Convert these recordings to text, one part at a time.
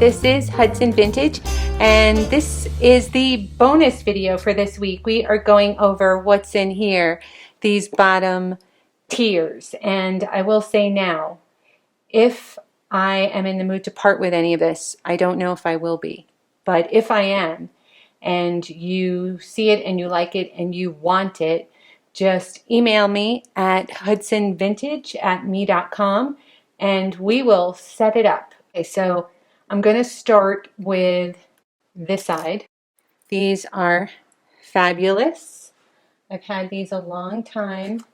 This is Hudson Vintage, and this is the bonus video for this week. We are going over what's in here, these bottom tiers. And I will say now, if I am in the mood to part with any of this, I don't know if I will be, but if I am, and you see it and you like it and you want it, just email me at hudsonvintage@me.com and we will set it up. Okay, so I'm going to start with this side. These are fabulous. I've had these a long time.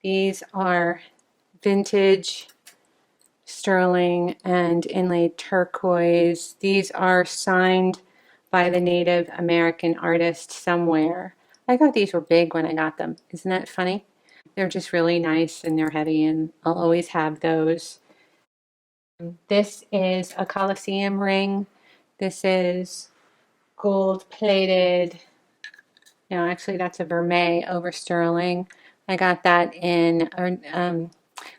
These are vintage sterling and inlaid turquoise. These are signed by the Native American artist somewhere. I thought these were big when I got them. Isn't that funny? They're just really nice and they're heavy, and I'll always have those. This is a Colosseum ring. This is gold plated. No, actually that's a vermeil over sterling. I got that in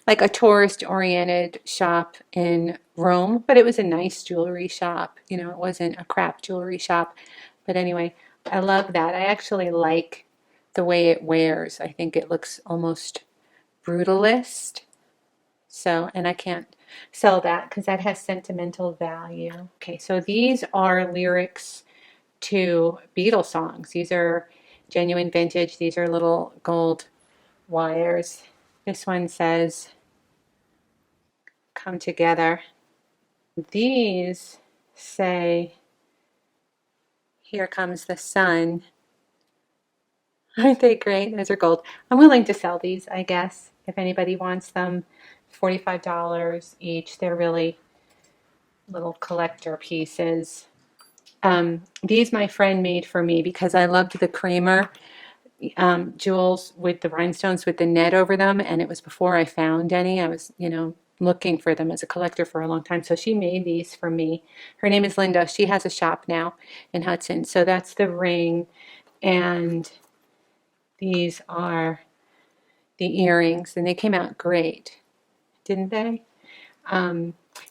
like a tourist-oriented shop in Rome, but it was a nice jewelry shop. You know, it wasn't a crap jewelry shop. But anyway, I love that. I actually like the way it wears. I think it looks almost brutalist. So, and I can't sell that because that has sentimental value. Okay, so these are lyrics to Beatles songs. These are genuine vintage. These are little gold wires. This one says, "Come together." These say, "Here comes the sun." Aren't they great? Those are gold. I'm willing to sell these, I guess, if anybody wants them. $45 each. They're really little collector pieces. These my friend made for me because I loved the Kramer jewels with the rhinestones with the net over them, and it was before I found any. I was, looking for them as a collector for a long time, so she made these for me. Her name is Linda. She has a shop now in Hudson. So that's the ring, and these are the earrings, and they came out great, didn't they?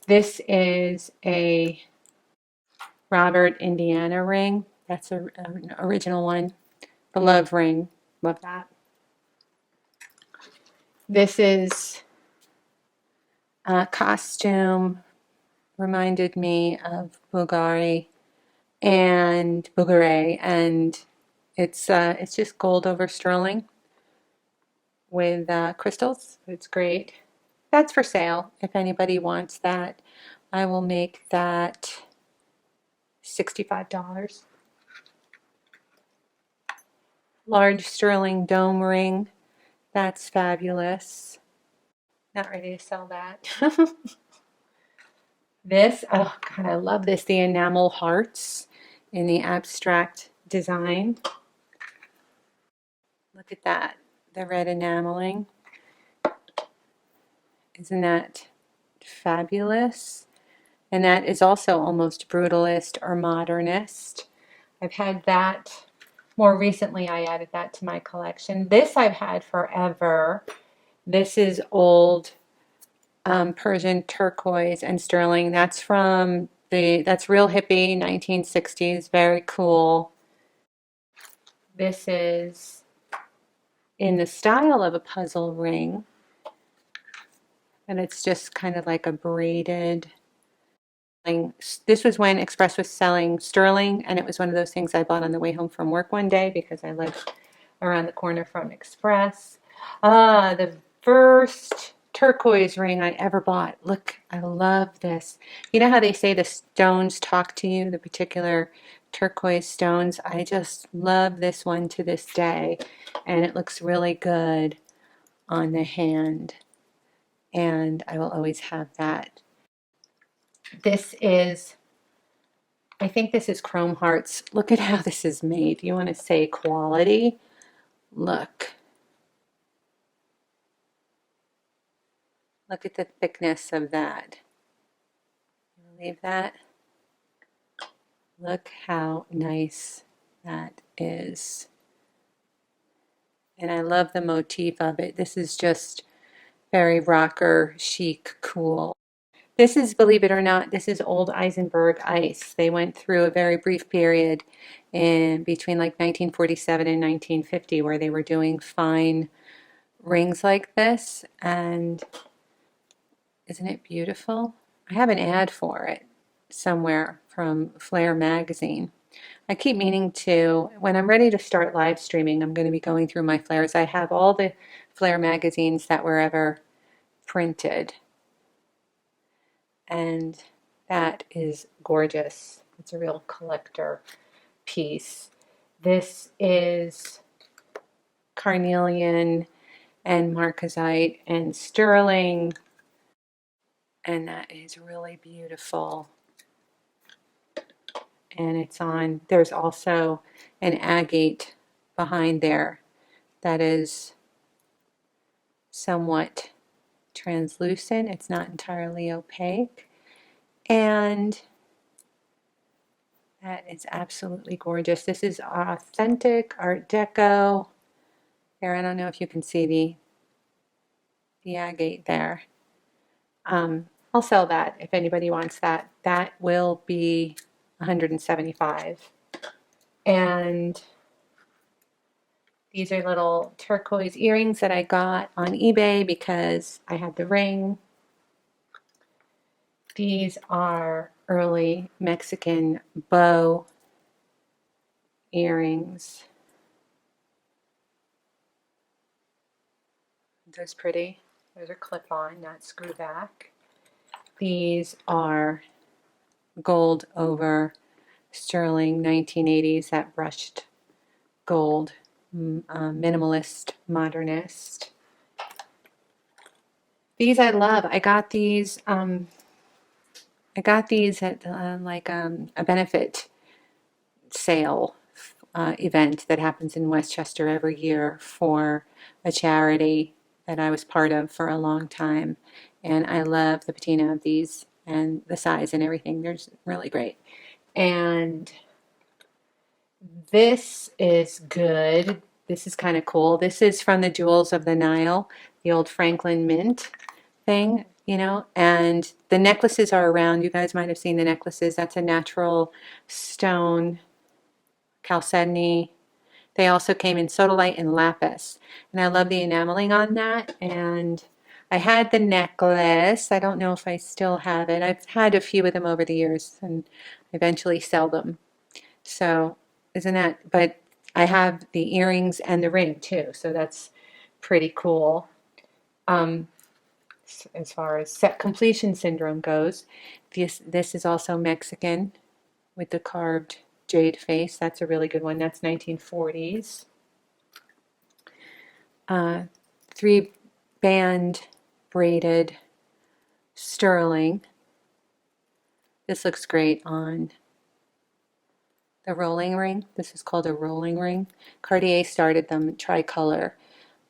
This is a Robert Indiana ring. That's an original one. The love ring. Love that. This is a costume. Reminded me of Bulgari and Bulgari, and it's just gold over sterling with crystals. It's great. That's for sale if anybody wants that. I will make that $65. Large sterling dome ring. That's fabulous. Not ready to sell that. This, oh God, I love this. The enamel hearts in the abstract design. Look at that. The red enameling. Isn't that fabulous? And that is also almost brutalist or modernist. I've had that. More recently, I added that to my collection. This I've had forever. This is old Persian turquoise and sterling. That's from that's real hippie, 1960s. Very cool. This is in the style of a puzzle ring. And it's just kind of like a braided thing. This was when Express was selling sterling, and it was one of those things I bought on the way home from work one day because I lived around the corner from Express. The first turquoise ring I ever bought. Look, I love this. You know how they say the stones talk to you, the particular turquoise stones? I just love this one to this day, and it looks really good on the hand, and I will always have that. This is, I think this is Chrome Hearts. Look at how this is made. You want to say quality? Look. Look at the thickness of that. Leave that. Look how nice that is. And I love the motif of it. This is just very rocker, chic, cool. This is, believe it or not, this is old Eisenberg ice. They went through a very brief period in between like 1947 and 1950 where they were doing fine rings like this. And isn't it beautiful? I have an ad for it somewhere from Flair magazine. I keep meaning to, when I'm ready to start live streaming, I'm going to be going through my Flairs. I have all the Flair magazines that were ever printed. And that is gorgeous. It's a real collector piece. This is carnelian and marcasite and sterling, and that is really beautiful. And it's on, there's also an agate behind there that is somewhat translucent. It's not entirely opaque. And that is absolutely gorgeous. This is authentic Art Deco. There, I don't know if you can see the agate there. I'll sell that if anybody wants that. That will be $175. And these are little turquoise earrings that I got on eBay because I had the ring. These are early Mexican bow earrings. Those pretty. Those are clip-on, not screw back. These are gold over sterling 1980s, that brushed gold, minimalist, modernist. These I love. I got these at like a benefit sale event that happens in Westchester every year for a charity that I was part of for a long time. And I love the patina of these and the size and everything. They're really great. And this is good. This is kind of cool. This is from the Jewels of the Nile, the old Franklin Mint thing, you know, and the necklaces are around. You guys might have seen the necklaces. That's a natural stone, chalcedony. They also came in sodalite and lapis, and I love the enameling on that. And I had the necklace. I don't know if I still have it. I've had a few of them over the years and eventually sell them. So isn't that, but I have the earrings and the ring too, so that's pretty cool. As far as set completion syndrome goes, this is also Mexican with the carved jade face. That's a really good one. That's 1940s. 3-band braided sterling. This looks great on the rolling ring. This is called a rolling ring. Cartier started them tricolor,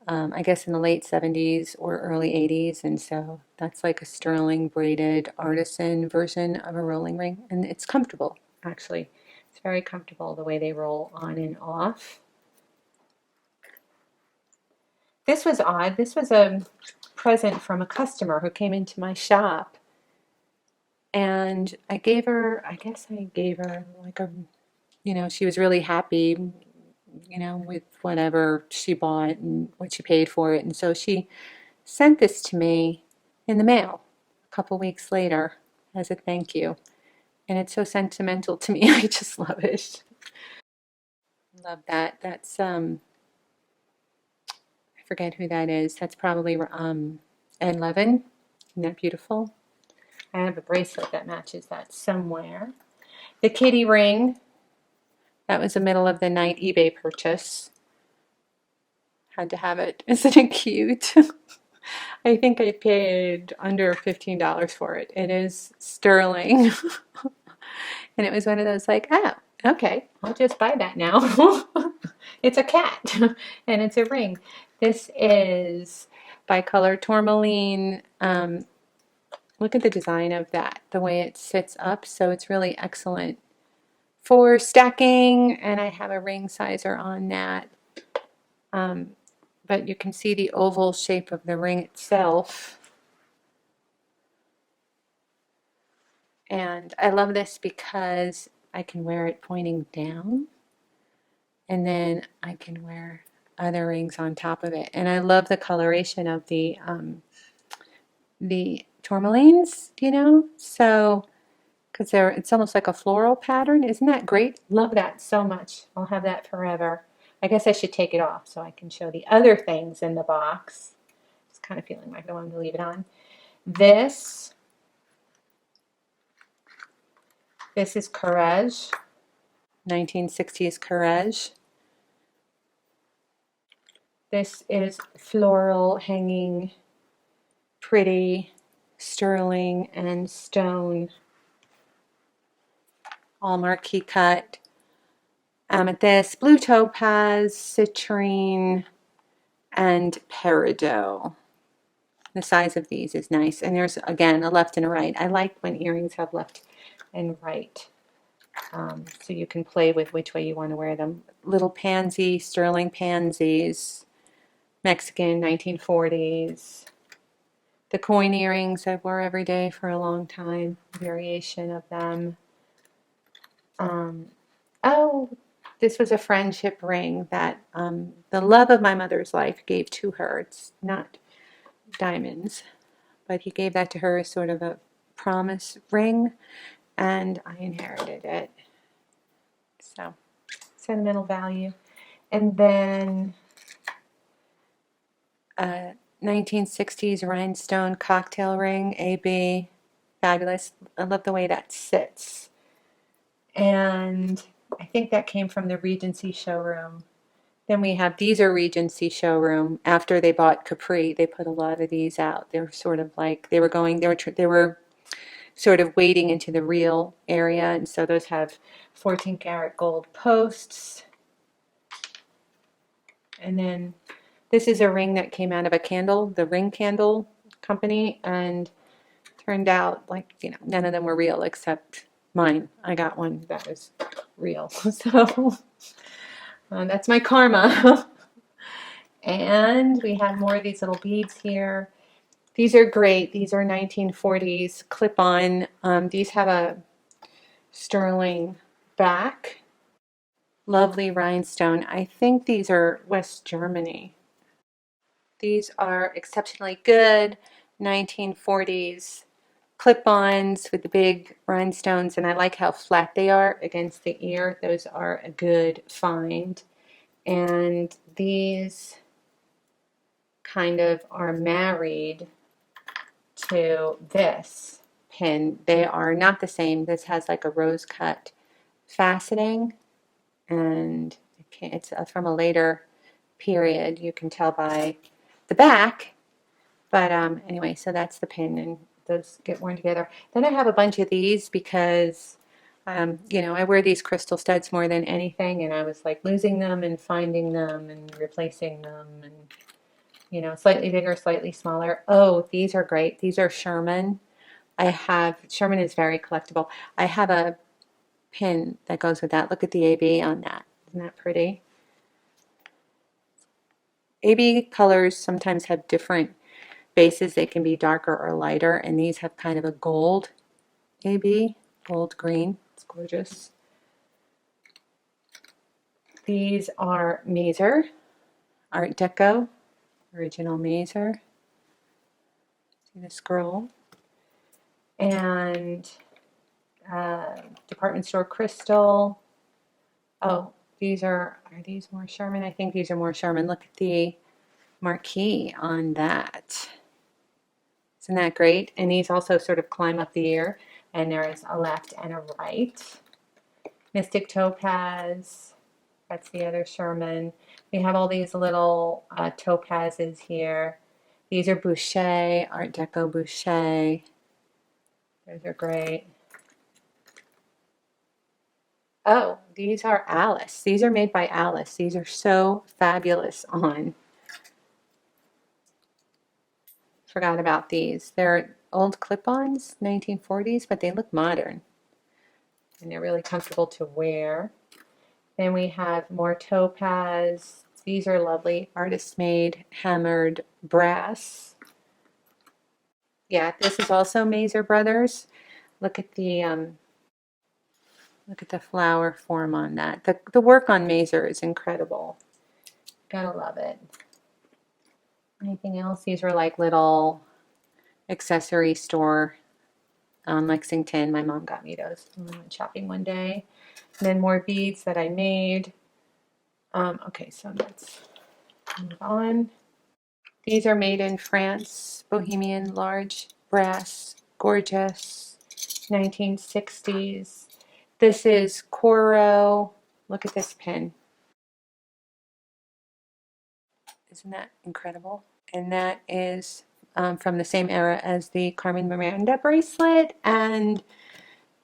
I guess in the late 70s or early 80s, and so that's like a sterling braided artisan version of a rolling ring, and it's comfortable, actually. It's very comfortable the way they roll on and off. This was odd. This was a present from a customer who came into my shop, and I gave her, I guess I gave her like a, you know, she was really happy, you know, with whatever she bought and what she paid for it. And so she sent this to me in the mail a couple weeks later as a thank you. And it's so sentimental to me. I just love it. Love that. That's, I forget who that is. That's probably Ed Levin. Isn't that beautiful? I have a bracelet that matches that somewhere. The kitty ring. That was a middle of the night eBay purchase. Had to have it. Isn't it cute? I think I paid under $15 for it. It is sterling. And it was one of those like, oh, okay, I'll just buy that now. It's a cat and it's a ring. This is Bicolor Tourmaline. Look at the design of that, the way it sits up. So it's really excellent for stacking, and I have a ring sizer on that. But you can see the oval shape of the ring itself. And I love this because I can wear it pointing down, and then I can wear other rings on top of it. And I love the coloration of the tourmalines, you know, so because it's almost like a floral pattern. Isn't that great? Love that so much. I'll have that forever. I guess I should take it off so I can show the other things in the box. Just kind of feeling like I wanted to leave it on. This is Courage, 1960s Courage. This is floral hanging, pretty sterling and stone, all marquee cut, amethyst, blue topaz, citrine, and peridot. The size of these is nice. And there's, again, a left and a right. I like when earrings have left and right. So you can play with which way you want to wear them. Little pansy, sterling pansies, Mexican 1940s. The coin earrings I wore every day for a long time, variation of them. Oh, this was a friendship ring that the love of my mother's life gave to her. It's not diamonds, but he gave that to her as sort of a promise ring, and I inherited it. So, sentimental value. And then 1960s rhinestone cocktail ring, AB, fabulous. I love the way that sits. And I think that came from the Regency showroom. Then we have, these are Regency showroom. After they bought Capri, they put a lot of these out. They were sort of like, they were sort of wading into the real area. And so those have 14 karat gold posts. And then this is a ring that came out of a candle, the Ring Candle Company, and turned out like, you know, none of them were real except mine. I got one that was real. So that's my karma. And we have more of these little beads here. These are great. These are 1940s clip-on. These have a sterling back. Lovely rhinestone. I think these are West Germany. These are exceptionally good 1940s clip-ons with the big rhinestones, and I like how flat they are against the ear. Those are a good find. And these kind of are married to this pin. They are not the same. This has like a rose cut faceting, and it's from a later period. You can tell by the back. But anyway, so that's the pin, and those get worn together. Then I have a bunch of these because, you know, I wear these crystal studs more than anything, and I was like losing them and finding them and replacing them, and, you know, slightly bigger, slightly smaller. Oh, these are great. These are Sherman. Sherman is very collectible. I have a pin that goes with that. Look at the AB on that. Isn't that pretty? AB colors sometimes have different bases. They can be darker or lighter, and these have kind of a gold AB, gold green. It's gorgeous. These are Mazer, Art Deco, original Mazer. See the scroll. And department store crystal. Oh, are these more Sherman? I think these are more Sherman. Look at the marquee on that. Isn't that great? And these also sort of climb up the ear, and there's a left and a right. Mystic Topaz, that's the other Sherman. We have all these little topazes here. These are Boucher, Art Deco Boucher. Those are great. Oh, these are Alice. These are made by Alice. These are so fabulous on. Forgot about these. They're old clip-ons, 1940s, but they look modern. And they're really comfortable to wear. Then we have more topaz. These are lovely, artist-made, hammered brass. Yeah, this is also Mazer Brothers. Look at the flower form on that. The work on Mazer is incredible. Gotta love it. Anything else? These are like little accessory store on Lexington. My mom got me those when we went shopping one day. And then more beads that I made. Okay, so let's move on. These are made in France. Bohemian large brass, gorgeous, 1960s. This is Coro. Look at this pin. Isn't that incredible? And that is from the same era as the Carmen Miranda bracelet, and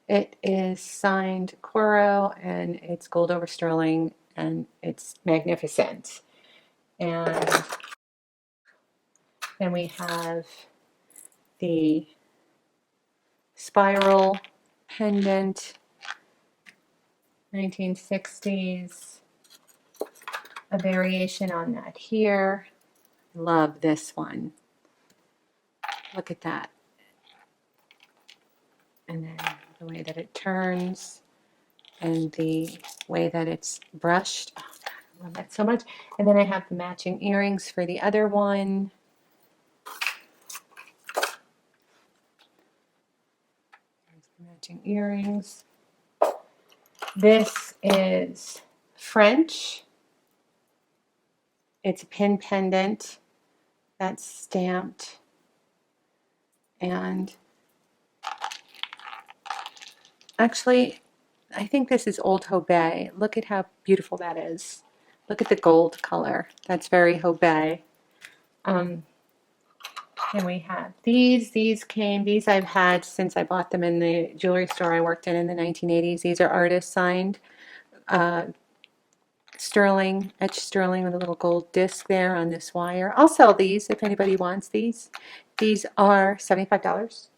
it is signed Coro, and it's gold over sterling, and it's magnificent. And then we have the spiral pendant, 1960s, a variation on that here. Love this one. Look at that. And then the way that it turns and the way that it's brushed. Oh, God, I love that so much. And then I have the matching earrings for the other one. There's the matching earrings. This is French. It's a pin pendant that's stamped. And actually, I think this is Old Hobey. Look at how beautiful that is. Look at the gold color. That's very Hobey. And we have these. These I've had since I bought them in the jewelry store I worked in the 1980s. These are artist signed. Sterling, etched sterling with a little gold disc there on this wire. I'll sell these if anybody wants these. These are $75.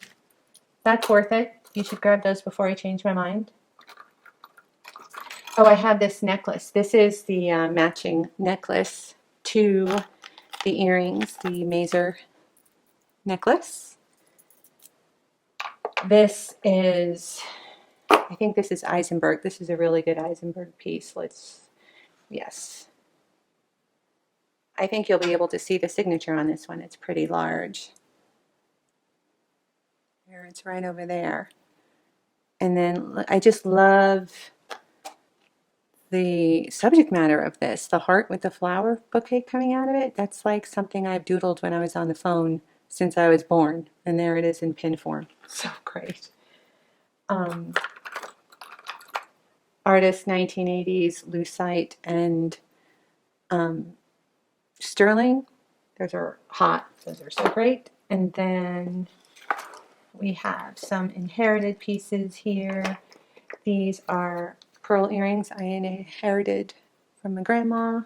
That's worth it. You should grab those before I change my mind. Oh, I have this necklace. This is the matching necklace to the earrings, the Mazer necklace. This is, I think this is Eisenberg. This is a really good Eisenberg piece. Yes. I think you'll be able to see the signature on this one. It's pretty large. There, it's right over there. And then I just love the subject matter of this, the heart with the flower bouquet coming out of it. That's like something I've doodled when I was on the phone since I was born. And there it is in pin form. So great. Artist 1980s, lucite and sterling. Those are hot. Those are so great. And then we have some inherited pieces here. These are pearl earrings I inherited from my grandma.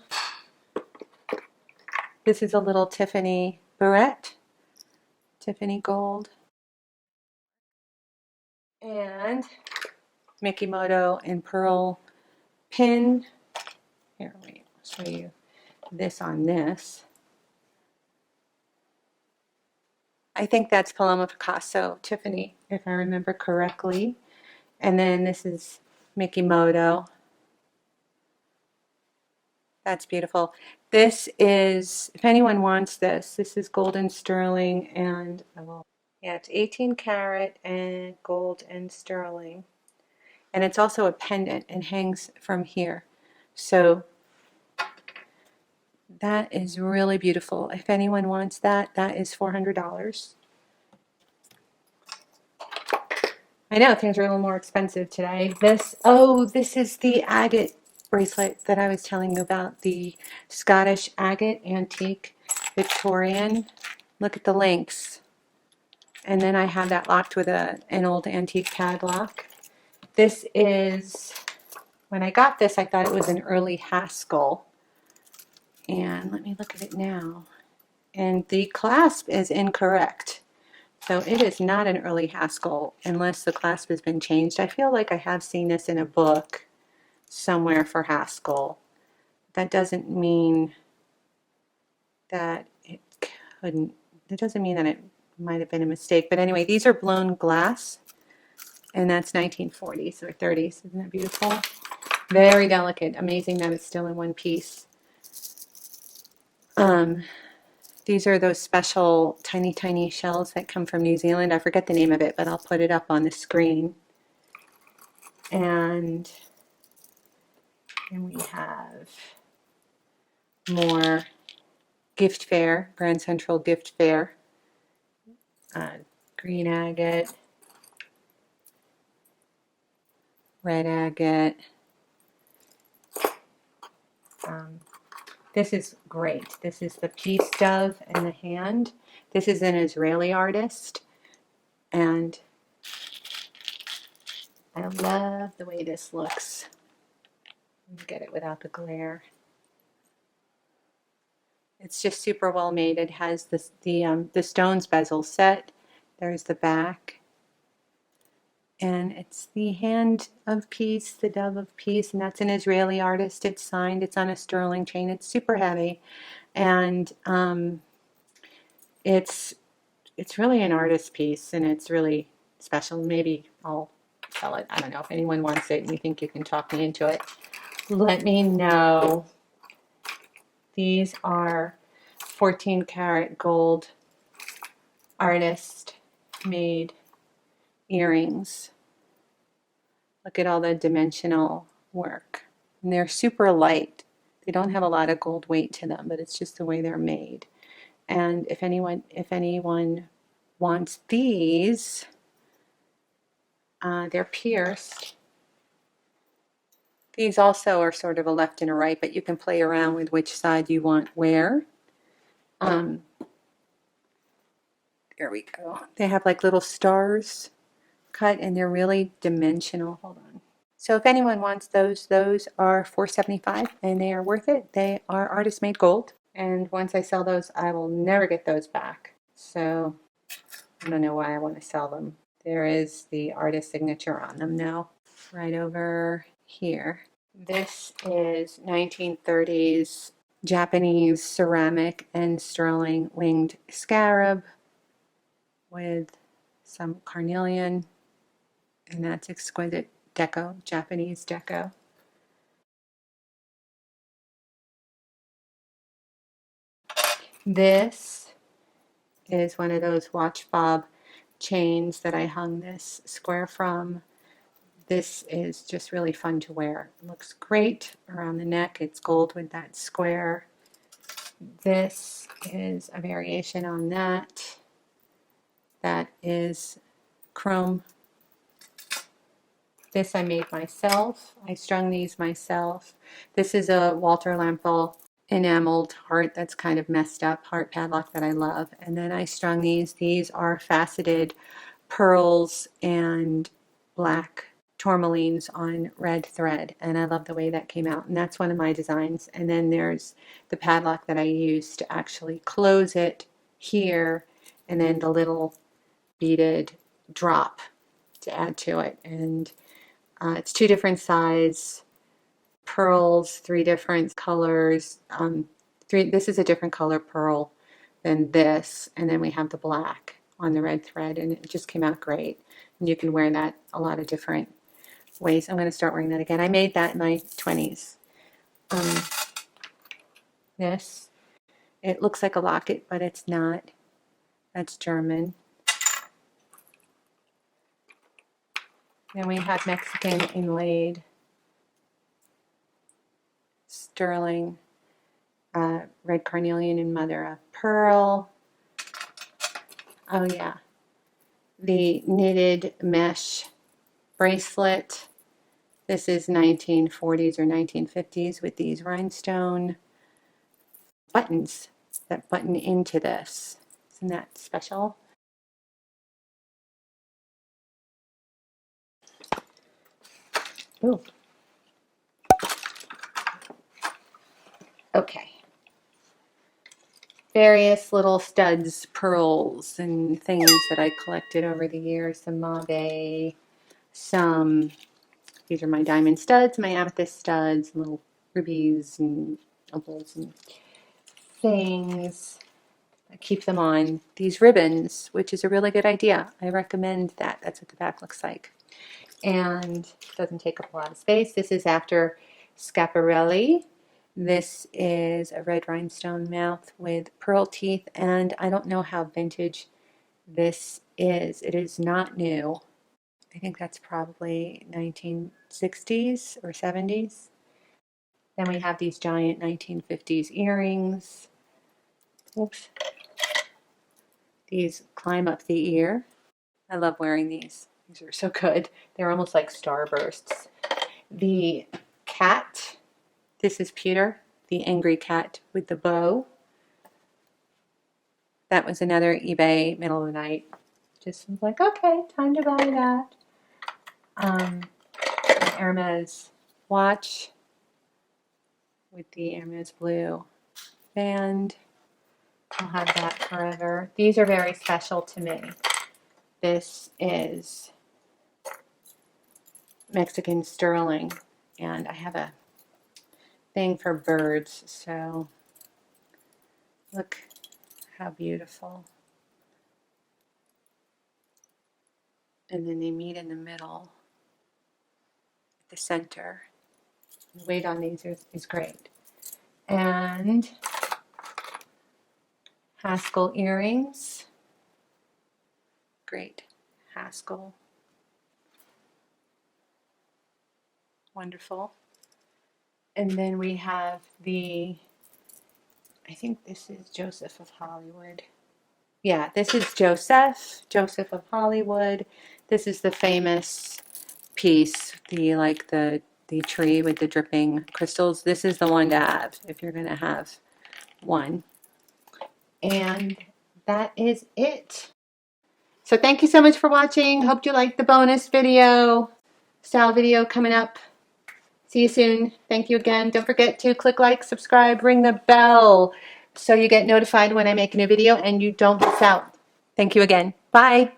This is a little Tiffany barrette, Tiffany gold. And Mikimoto and pearl pin. Here, wait, I'll show you this on this. I think that's Paloma Picasso, Tiffany, if I remember correctly. And then this is Mikimoto. That's beautiful. This is, if anyone wants this, this is golden sterling and, yeah, it's 18 karat and gold and sterling. And it's also a pendant and hangs from here. So that is really beautiful. If anyone wants that, that is $400. I know things are a little more expensive today. This is the agate bracelet that I was telling you about, the Scottish agate antique Victorian. Look at the links. And then I have that locked with an old antique padlock. This is, when I got this, I thought it was an early Haskell. And let me look at it now. And the clasp is incorrect. So it is not an early Haskell unless the clasp has been changed. I feel like I have seen this in a book somewhere for Haskell. That doesn't mean that it couldn't, it doesn't mean that it might have been a mistake. But anyway, these are blown glass. And that's 1940s or 30s. Isn't that beautiful? Very delicate. Amazing that it's still in one piece. These are those special tiny, tiny shells that come from New Zealand. I forget the name of it, but I'll put it up on the screen. And then we have more gift fair, Grand Central gift fair. Green agate, red agate. This is great. This is the peace dove in the hand. This is an Israeli artist, and I love the way this looks. Let me get it without the glare. It's just super well made. It has the stones bezel set. There's the back. And it's the hand of peace, the dove of peace, and that's an Israeli artist. It's signed. It's on a sterling chain. It's super heavy, and it's really an artist piece, and it's really special. Maybe I'll sell it. I don't know if anyone wants it and you think you can talk me into it. Let me know. These are 14 karat gold artist made earrings. Look at all the dimensional work. And they're super light. They don't have a lot of gold weight to them, but it's just the way they're made. And if anyone wants these, they're pierced. These also are sort of a left and a right, but you can play around with which side you want where. There we go. They have like little stars cut, and they're really dimensional. Hold on. So if anyone wants those are $4.75, and they are worth it. They are artist made gold, and once I sell those, I will never get those back. So I don't know why I want to sell them. There is the artist signature on them now, right over here. This is 1930s Japanese ceramic and sterling winged scarab with some carnelian, and that's exquisite deco, Japanese deco. This is one of those watch fob chains that I hung this square from. This is just really fun to wear. It looks great around the neck. It's gold with that square. This is a variation on that. That is chrome. This I made myself. I strung these myself. This is a Walter Lampel enameled heart that's kind of messed up, heart padlock that I love. And then I strung these. These are faceted pearls and black tourmalines on red thread, and I love the way that came out, and that's one of my designs. And then there's the padlock that I used to actually close it here, and then the little beaded drop to add to it. And it's 2 different size pearls, 3 different colors. This is a different color pearl than this, and then we have the black on the red thread, and it just came out great. And you can wear that a lot of different ways. I'm going to start wearing that again. I made that in my 20s. This, it looks like a locket, but it's not. That's German. Then we have Mexican inlaid sterling, red carnelian and mother of pearl. Oh yeah, the knitted mesh bracelet. This is 1940s or 1950s with these rhinestone buttons that button into this. Isn't that special? Ooh. Okay. Various little studs, pearls, and things that I collected over the years. Some mauve, these are my diamond studs, my amethyst studs, little rubies and opals and things. I keep them on. These ribbons, which is a really good idea. I recommend that. That's what the back looks like. and doesn't take up a lot of space. This is after Schiaparelli. This is a red rhinestone mouth with pearl teeth, and I don't know how vintage this is. It is not new. I think that's probably 1960s or 70s. Then we have these giant 1950s earrings. Oops. These climb up the ear. I love wearing these. These are so good. They're almost like starbursts. The cat. This is pewter. The angry cat with the bow. That was another eBay middle of the night. Just was like, okay, time to buy that. An Hermes watch with the Hermes blue band. I'll have that forever. These are very special to me. This is Mexican sterling, and I have a thing for birds, so look how beautiful. And then they meet in the middle, at the center. The weight on these is great. And Haskell earrings. Great. Haskell. Wonderful. And then we have the, I think this is Joseph of Hollywood. Yeah, this is Joseph of Hollywood. This is the famous piece, the tree with the dripping crystals. This is the one to have if you're going to have one. And that is it. So thank you so much for watching. Hope you liked the bonus video, style video coming up. See you soon. Thank you again. Don't forget to click like, subscribe, ring the bell so you get notified when I make a new video and you don't miss out. Thank you again. Bye.